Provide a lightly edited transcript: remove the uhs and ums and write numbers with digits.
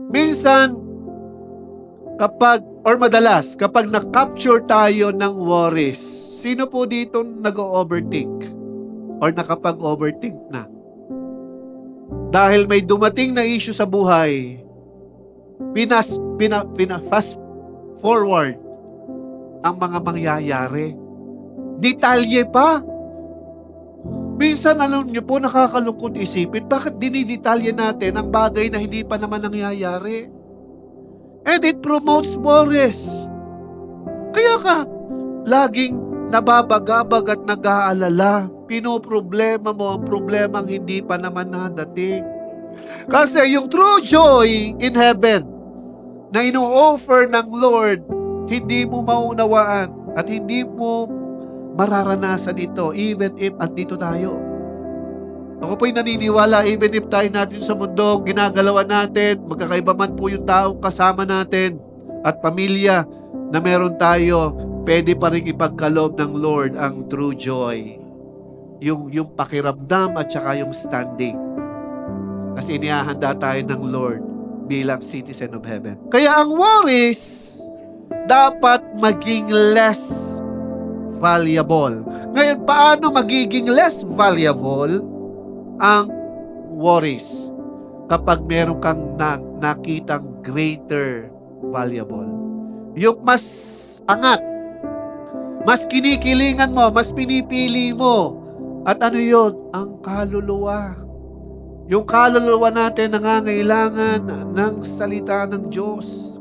Minsan, madalas, kapag na-capture tayo ng worries, sino po dito nag-overthink? Or nakapag-overthink na? Dahil may dumating na issue sa buhay, fast forward ang mga mangyayari. Detalye pa. Minsan, alam niyo po, nakakalungkot isipin, bakit dinidetalye natin ang bagay na hindi pa naman nangyayari? And it promotes worries. Kaya ka laging nababagabag at nag-aalala. Pinoproblema mo ang problemang hindi pa naman nadating. Kasi yung true joy in heaven na ino-offer ng Lord, hindi mo maunawaan at hindi mo mararanasan ito even if andito tayo. Ako po'y naniniwala, even if tayo natin sa mundo, ginagalawan natin, magkakaiba man po yung tao kasama natin at pamilya na meron tayo, pwede pa rin ipagkaloob ng Lord ang true joy. Yung pakiramdam at saka yung standing. Kasi inihahanda tayo ng Lord bilang citizen of heaven. Kaya ang worries dapat maging less valuable. Ngayon, paano magiging less valuable ang worries kapag meron kang nakitang greater valuable? Yung mas angat, mas kinikilingan mo, mas pinipili mo. At ano yun? Ang kaluluwa. Yung kaluluwa natin nangangailangan ng salita ng Diyos.